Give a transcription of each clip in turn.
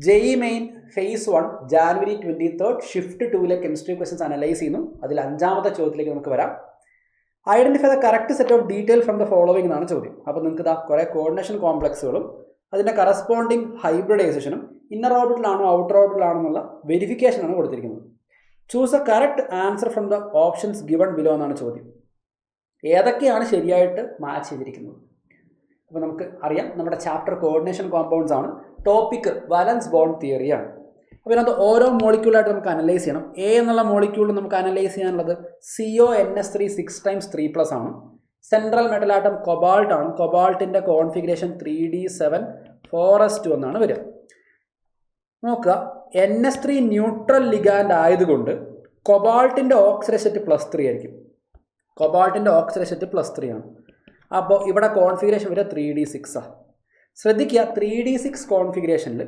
JEE main phase 1 January 23rd shift 2 chemistry questions analyse ചെയ്യുന്നു. അതിൽ 5ാമത്തെ ചോദ്യത്തിലേക്ക് നമുക്ക് വരാം. Identify the correct set of detail from the following എന്നാണ് ചോദ്യം. അപ്പോൾ നിങ്ങൾക്ക് ഇതാ കുറേ കോർഡിനേഷൻ കോംപ്ലക്സുകളും അതിൻ്റെ കറസ്പോണ്ടിങ് ഹൈബ്രിഡൈസേഷനും ഇന്നർ ഓർബിറ്റിലാണോ ഔട്ടർ ഓർബിറ്റിലാണോ എന്നുള്ള വെരിഫിക്കേഷനാണ് കൊടുത്തിരിക്കുന്നത്. Choose A correct answer from the options given below എന്നാണ് ചോദ്യം. ഏതൊക്കെയാണ് ശരിയായിട്ട് മാച്ച് ചെയ്തിരിക്കുന്നത്? അപ്പോൾ നമുക്ക് അറിയാം, നമ്മുടെ ചാപ്റ്റർ കോർഡിനേഷൻ കോമ്പൗണ്ട്സ് ആണ്. ടോപ്പിക്ക് വാലൻസ് ബോണ്ട് തിയറിയാണ്. അപ്പോൾ ഇതിനകത്ത് ഓരോ മോളിക്യൂളായിട്ട് നമുക്ക് അനലൈസ് ചെയ്യണം. എ എന്നുള്ള മോളിക്യൂൾ നമുക്ക് അനലൈസ് ചെയ്യാനുള്ളത് CONS3 6 times 3+ ആണ്. സെൻട്രൽ മെറ്റൽ ആറ്റം കൊബാൾട്ട് ആണ്. കൊബാൾട്ടിൻ്റെ കോൺഫിഗറേഷൻ 3d7 4s2 എന്നാണ് വരിക. നോക്കുക, NS3 ന്യൂട്രൽ ലിഗാൻഡ് ആയതുകൊണ്ട് കൊബാൾട്ടിൻ്റെ ഓക്സിഡേഷൻ സെറ്റ് +3 ആയിരിക്കും. കൊബാൾട്ടിൻ്റെ ഓക്സിഡേഷൻ സെറ്റ് +3 ആണ്. അപ്പോൾ ഇവിടെ കോൺഫിഗറേഷൻ വരിക 3d6 ആണ്. ശ്രദ്ധിക്കുക, 3d6 കോൺഫിഗറേഷനിൽ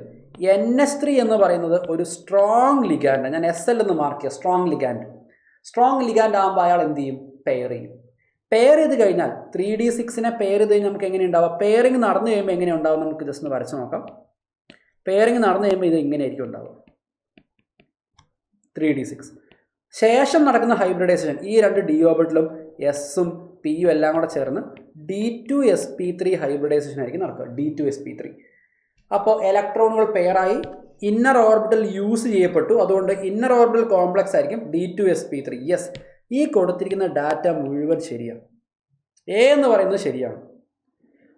NS3 എന്ന് പറയുന്നത് ഒരു സ്ട്രോങ് ലിഗാൻഡ്. ഞാൻ SL എന്ന് മാർക്ക് ചെയ്യുക, സ്ട്രോങ് ലിഗാൻഡ്. സ്ട്രോങ് ലിഗാൻഡ് ആകുമ്പോൾ അയാൾ എന്ത് ചെയ്യും? പെയർ ചെയ്യും. പെയർ ചെയ്ത് കഴിഞ്ഞാൽ 3d6നെ പെയർ ചെയ്ത് കഴിഞ്ഞാൽ നമുക്ക് എങ്ങനെ ഉണ്ടാവുക? പെയറിങ് നടന്നു കഴിയുമ്പോൾ എങ്ങനെ ഉണ്ടാവും? നമുക്ക് ജസ്റ്റ് ഒന്ന് വരച്ച് നോക്കാം. പെയറിങ് നടന്നു കഴിയുമ്പോൾ ഇത് ഇങ്ങനെയായിരിക്കും ഉണ്ടാവുക, 3d6. ശേഷം നടക്കുന്ന ഹൈബ്രിഡൈസേഷൻ ഈ രണ്ട് ഡി ഓർബിറ്റലും എസും പിയും എല്ലാം കൂടെ ചേർന്ന് D2sp3 ഹൈബ്രിഡൈസേഷൻ ആയിരിക്കും നടക്കുക. D2sp3. അപ്പോൾ ഇലക്ട്രോണുകൾ പെയറായി ഇന്നർ ഓർബിറ്റൽ യൂസ് ചെയ്യപ്പെട്ടു. അതുകൊണ്ട് ഇന്നർ ഓർബിറ്റൽ കോംപ്ലക്സ് ആയിരിക്കും D2sp3. യെസ്, ഈ കൊടുത്തിരിക്കുന്ന ഡാറ്റ മുഴുവൻ ശരിയാണ്. എ എന്ന് പറയുന്നത് ശരിയാണ്.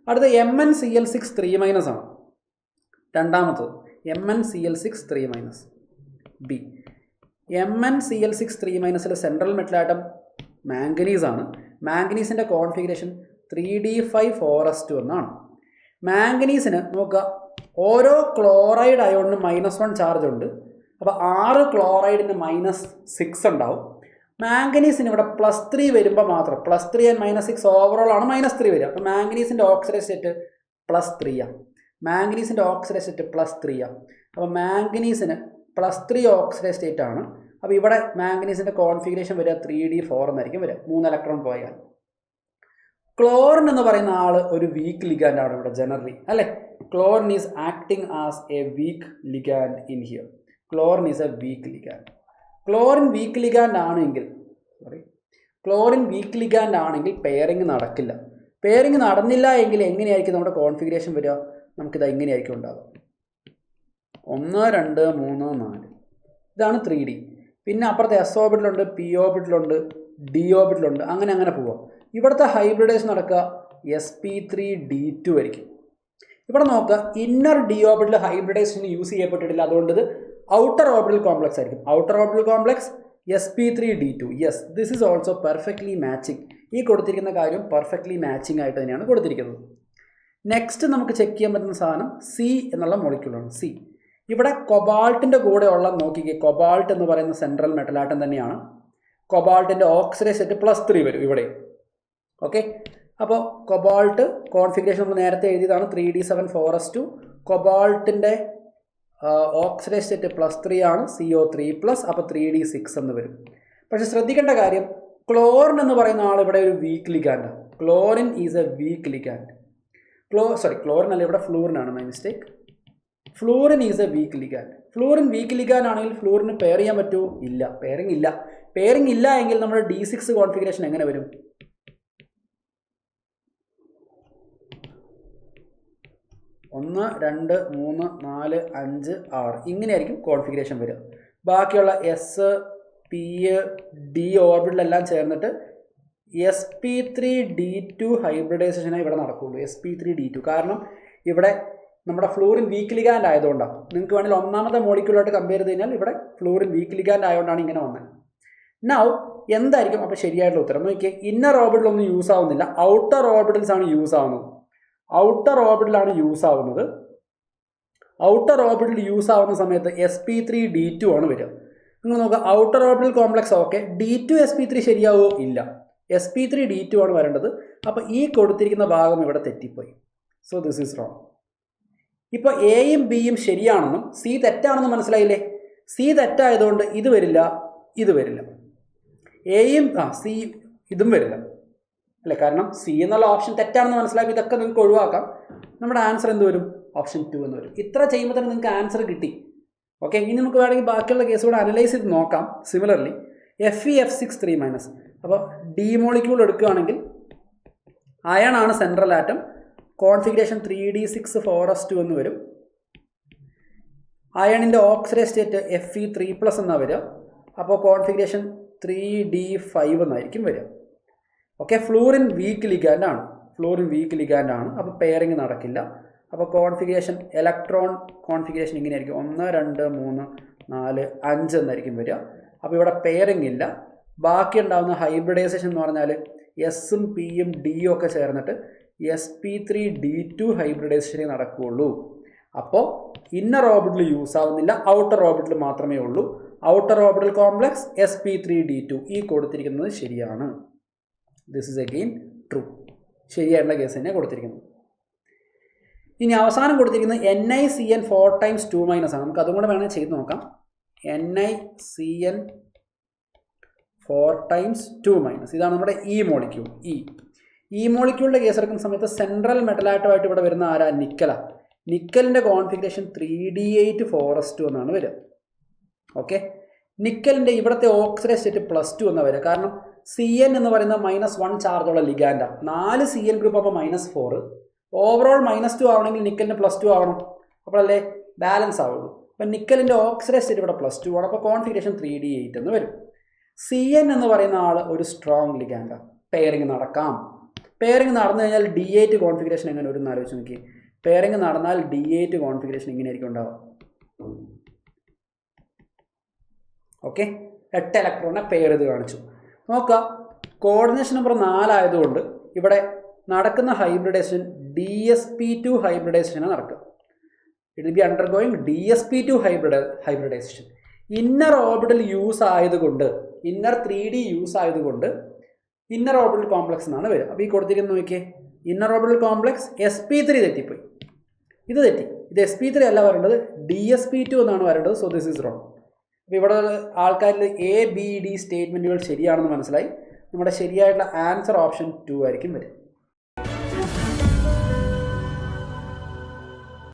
അടുത്ത MnCl6 3- ആണ്. രണ്ടാമത്തത് MnCl6 3- B. MnCl6 3- central metal atom manganese ആണ്. മാംഗനീസിൻ്റെ കോൺഫിഗറേഷൻ 3d5 4s2 എന്നാണ്. മാംഗനീസിന് നോക്കുക, ഓരോ ക്ലോറൈഡ് അയോണിന് -1 ചാർജ് ഉണ്ട്. അപ്പോൾ 6 ക്ലോറൈഡിന് -6 ഉണ്ടാവും. മാംഗനീസിന് ഇവിടെ +3 വരുമ്പോൾ മാത്രം, +3 and -6 ഓവറോൾ ആണ് -3 വരിക. അപ്പോൾ മാംഗനീസിൻ്റെ ഓക്സിഡേഷൻ സെറ്റ് +3 ആണ്. മാംഗനീസിൻ്റെ ഓക്സിഡേഷൻ സെറ്റ് +3 ആണ്. അപ്പോൾ മാംഗനീസിന് +3 ഓക്സിഡേഷൻ സ്റ്റേറ്റ് ആണ്. അപ്പോൾ ഇവിടെ മാംഗനീസിൻ്റെ കോൺഫിഗറേഷൻ വരിക 3d4 എന്നായിരിക്കും വരിക, 3 ഇലക്ട്രോൺ പോയാൽ. ക്ലോറിൻ എന്ന് പറയുന്ന ആൾ ഒരു വീക്ക് ലിഗാൻഡ് ആണ് ഇവിടെ ജനറലി, അല്ലേ? Chlorine is acting as a weak ligand in here. Chlorine is a weak ligand. Chlorine weak ligand ആണെങ്കിൽ പെയറിങ് നടക്കില്ല. പെയറിങ് നടന്നില്ല എങ്കിൽ എങ്ങനെയായിരിക്കും നമ്മുടെ കോൺഫിഗറേഷൻ വരിക? നമുക്കിത് എങ്ങനെയായിരിക്കും ഉണ്ടാകുക? 1 2 3 4. ഇതാണ് 3D. പിന്നെ അപ്പുറത്തെ S ഓർബിറ്റിലുണ്ട്, P ഓർബിറ്റിലുണ്ട്, D ഓർബിറ്റിലുണ്ട്, അങ്ങനെ പോവാം. ഇവിടുത്തെ ഹൈബ്രിഡൈസേഷൻ നടക്കുക sp3d2 ആയിരിക്കും. ഇവിടെ നോക്കുക, ഇന്നർ ഡി ഓർബിറ്റിൽ ഹൈബ്രിഡൈസേഷൻ യൂസ് ചെയ്യപ്പെട്ടിട്ടില്ല. അതുകൊണ്ട് ഇത് ഔട്ടർ ഓർബിറ്റൽ കോംപ്ലക്സ് ആയിരിക്കും. Outer orbital complex sp3d2. Yes, this is also perfectly matching. ഈ കൊടുത്തിരിക്കുന്ന കാര്യം പെർഫെക്റ്റ്ലി മാച്ചിങ് ആയിട്ട് തന്നെയാണ് കൊടുത്തിരിക്കുന്നത്. നെക്സ്റ്റ് നമുക്ക് ചെക്ക് ചെയ്യാൻ പറ്റുന്ന സാധനം C എന്നുള്ള മോളിക്യൂളാണ്. C. ഇവിടെ കൊബാൾട്ടിൻ്റെ കൂടെ ഉള്ള നോക്കിക്കേ, കൊബാൾട്ട് എന്ന് പറയുന്ന സെൻട്രൽ മെറ്റൽ ആറ്റം തന്നെയാണ്. കൊബാൾട്ടിൻ്റെ ഓക്സിഡേഷൻ സെറ്റ് +3 വരും ഇവിടെ. ഓക്കെ, അപ്പോൾ കൊബാൾട്ട് കോൺഫിഗറേഷൻ നമ്മൾ നേരത്തെ എഴുതിയതാണ്, 3d7 4s2. കൊബാൾട്ടിൻ്റെ ഓക്സിഡേഷൻ സെറ്റ് +3 ആണ്, CO3+. അപ്പോൾ 3d6 എന്ന് വരും. പക്ഷെ ശ്രദ്ധിക്കേണ്ട കാര്യം, ക്ലോറിൻ എന്ന് പറയുന്ന ആൾ ഇവിടെ ഒരു weak ligand. Chlorine is a weak ligand. Chlorine അല്ല, ഇവിടെ ഫ്ലൂറിനാണ് my mistake. Fluorine is a weak ligand. Fluorine weak ligand ആണെങ്കിൽ ഫ്ലൂറിന് പെയർ ചെയ്യാൻ പറ്റുമോ? ഇല്ല, പെയറിംഗ് ഇല്ല. പെയറിംഗ് ഇല്ല എങ്കിൽ നമ്മുടെ D6 കോൺഫിഗറേഷൻ എങ്ങനെ വരും? 1 2 3 4 5 6 ഇങ്ങനെയായിരിക്കും കോൺഫിഗറേഷൻ വരിക. ബാക്കിയുള്ള S P D ഓർബിറ്റിലെല്ലാം ചേർന്നിട്ട് sp3d2 ഹൈബ്രിഡൈസേഷനായി ഇവിടെ നടക്കുകയുള്ളൂ. sp3d2. കാരണം ഇവിടെ നമ്മുടെ ഫ്ലൂറിൻ വീക്ക് ലിഗാൻഡ് ആയതുകൊണ്ടാണ്. നിങ്ങൾക്ക് വേണമെങ്കിൽ ഒന്നാമത്തെ മോളിക്യൂളായിട്ട് കമ്പയർ ചെയ്ത് കഴിഞ്ഞാൽ ഇവിടെ ഫ്ലൂറിൻ വീക്ക് ലിഗാൻഡ് ആയതുകൊണ്ടാണ് ഇങ്ങനെ വന്നത്. നൗ എന്തായിരിക്കും അപ്പോൾ ശരിയായിട്ടുള്ള ഉത്തരം? നോക്കിയേ, ഇന്നർ ഓർബിറ്റിലൊന്നും യൂസ് ആവുന്നില്ല, ഔട്ടർ ഓർബിറ്റൽസ് ആണ് യൂസ് ആവുന്നത്. ഔട്ടർ ഓർബിറ്റിലാണ് യൂസ് ആവുന്നത്. ഔട്ടർ ഓർബിറ്റിൽ യൂസ് ആവുന്ന സമയത്ത് sp3d2 ആണ് വരിക. നിങ്ങൾ നോക്കുക, outer orbital complex okay, D2sp3 ശരിയാവുമോ? ഇല്ല, sp3d2 ആണ് വരേണ്ടത്. അപ്പോൾ ഈ കൊടുത്തിരിക്കുന്ന ഭാഗം ഇവിടെ തെറ്റിപ്പോയി. So this is wrong. ഇപ്പോൾ എയും ബിയും ശരിയാണെന്നും C തെറ്റാണെന്നും മനസ്സിലായില്ലേ? C തെറ്റായതുകൊണ്ട് ഇത് വരില്ല, ഇത് വരില്ല. എയും C ഇതും വരില്ല, അല്ലേ? കാരണം C എന്നുള്ള ഓപ്ഷൻ തെറ്റാണെന്ന് മനസ്സിലാക്കി ഇതൊക്കെ നിങ്ങൾക്ക് ഒഴിവാക്കാം. നമ്മുടെ ആൻസർ എന്ത് വരും? ഓപ്ഷൻ 2 എന്ന് വരും. ഇത്ര ചെയ്യുമ്പോൾ തന്നെ നിങ്ങൾക്ക് ആൻസർ കിട്ടി. ഓക്കെ, ഇനി നമുക്ക് വേണമെങ്കിൽ ബാക്കിയുള്ള കേസ് കൂടെ അനലൈസ് ചെയ്ത് നോക്കാം. സിമിലർലി Fe(F6)3-, അപ്പോൾ ഡി മോളിക്യൂൾ എടുക്കുകയാണെങ്കിൽ അയൺ ആണ് സെൻട്രൽ ആറ്റം, കോൺഫിഗറേഷൻ 3d6(4s2) എന്ന് വരും. അയണിൻ്റെ ഓക്സിഡൈസ് സ്റ്റേറ്റ് Fe3+ എന്നാണ് വരിക. അപ്പോൾ കോൺഫിഗറേഷൻ 3d5 എന്നായിരിക്കും വരിക. ഓക്കെ, ഫ്ലൂറിൻ വീക്ക് ലിഗാൻഡ് ആണ്, അപ്പോൾ പെയറിങ് നടക്കില്ല. അപ്പോൾ കോൺഫിഗറേഷൻ ഇലക്ട്രോൺ കോൺഫിഗറേഷൻ ഇങ്ങനെയായിരിക്കും, 1 2 3 4 5 എന്നായിരിക്കും വരിക. അപ്പോൾ ഇവിടെ പെയറിങ് ഇല്ല. ബാക്കി ഉണ്ടാകുന്ന ഹൈബ്രിഡൈസേഷൻ എന്ന് പറഞ്ഞാൽ എസും പിയും ഡിയും ഒക്കെ ചേർന്നിട്ട് sp3d2 ഹൈബ്രിഡൈസേഷനേ നടക്കുകയുള്ളൂ. അപ്പോൾ ഇന്നർ ഓർബിറ്റൽ യൂസ് ആവുന്നില്ല, ഔട്ടർ ഓർബിറ്റൽ മാത്രമേ ഉള്ളൂ. ഔട്ടർ ഓർബിറ്റൽ കോംപ്ലക്സ് sp3d2 ഈ കൊടുത്തിരിക്കുന്നത് ശരിയാണ്. ദിസ് ഇസ് അഗെയിൻ ട്രൂ, ശരിയായിട്ടുള്ള കേസ് തന്നെ കൊടുത്തിരിക്കുന്നത്. ഇനി അവസാനം കൊടുത്തിരിക്കുന്നത് NiCN 4 × 2- ആണ്. നമുക്ക് അതും കൂടെ വേണമെങ്കിൽ ചെയ്ത് നോക്കാം. NiCN 4 × 2-, ഇതാണ് നമ്മുടെ ഈ മോളിക്യൂൾ. ഈ മോളിക്യൂളിൻ്റെ കേസ് എടുക്കുന്ന സമയത്ത് സെൻട്രൽ മെറ്റലാറ്റമായിട്ട് ഇവിടെ വരുന്ന ആരാ? നിക്കലാണ്. നിക്കലിൻ്റെ കോൺഫിഗറേഷൻ 3d8(4s2) എന്നാണ് വരിക. ഓക്കെ, നിക്കലിൻ്റെ ഇവിടുത്തെ ഓക്സിഡൈസ് സ്റ്റേറ്റ് +2 എന്നാണ് വരിക. കാരണം CN എന്ന് പറയുന്ന -1 ചാർജുള്ള ലിഗാൻഡാണ്. 4 CN ഗ്രൂപ്പ് അപ്പോൾ -4, ഓവറോൾ -2 ആവണമെങ്കിൽ നിക്കലിന് +2 ആവണം, അപ്പോഴല്ലേ ബാലൻസ് ആവുള്ളൂ. അപ്പം നിക്കലിൻ്റെ ഓക്സിഡൈസ് സ്റ്റേറ്റ് ഇവിടെ +2 ആണ്, അപ്പോൾ കോൺഫിഗറേഷൻ 3d8 എന്ന് വരും. CN എന്ന് പറയുന്ന ആൾ ഒരു സ്ട്രോങ് ലിഗാൻഡാണ്, പെയറിങ് നടക്കാം. പെയറിങ് നടന്നു കഴിഞ്ഞാൽ D8 കോൺഫിഗറേഷൻ എങ്ങനെ വരും എന്ന് ആലോചിച്ച് നോക്കി. പെയറിങ് നടന്നാൽ D8 കോൺഫിഗറേഷൻ ഇങ്ങനെയായിരിക്കും ഉണ്ടാവുക. ഓക്കെ, 8 ഇലക്ട്രോണിനെ പെയർ ചെയ്ത് കാണിച്ചു. നോക്കുക, കോർഡിനേഷൻ നമ്പർ 4 ആയതുകൊണ്ട് ഇവിടെ നടക്കുന്ന ഹൈബ്രിഡൈസേഷൻ DsP2 ഹൈബ്രിഡൈസേഷനാണ് നടക്കുക. It will be undergoing DsP2 hybridization. Inner orbital use ആയതുകൊണ്ട്, ഇന്നർ 3D യൂസ് ആയതുകൊണ്ട് ഇന്നർ ഓർബിറ്റൽ കോംപ്ലക്സ് എന്നാണ് വരിക. അപ്പോൾ ഈ കൊടുത്തിരിക്കുന്നത് നോക്കിയേ, ഇന്നർ ഓർബിറ്റൽ കോംപ്ലക്സ് sp3 തെറ്റിപ്പോയി, ഇത് തെറ്റി. ഇത് sp3 അല്ല വരേണ്ടത്, DsP2 എന്നാണ് വരേണ്ടത്. So this is wrong. അപ്പോൾ ഇവിടെ ആൾക്കാരിൽ A, B, D സ്റ്റേറ്റ്മെൻറ്റുകൾ ശരിയാണെന്ന് മനസ്സിലായി. നമ്മുടെ ശരിയായിട്ടുള്ള ആൻസർ ഓപ്ഷൻ 2 ആയിരിക്കും വരിക.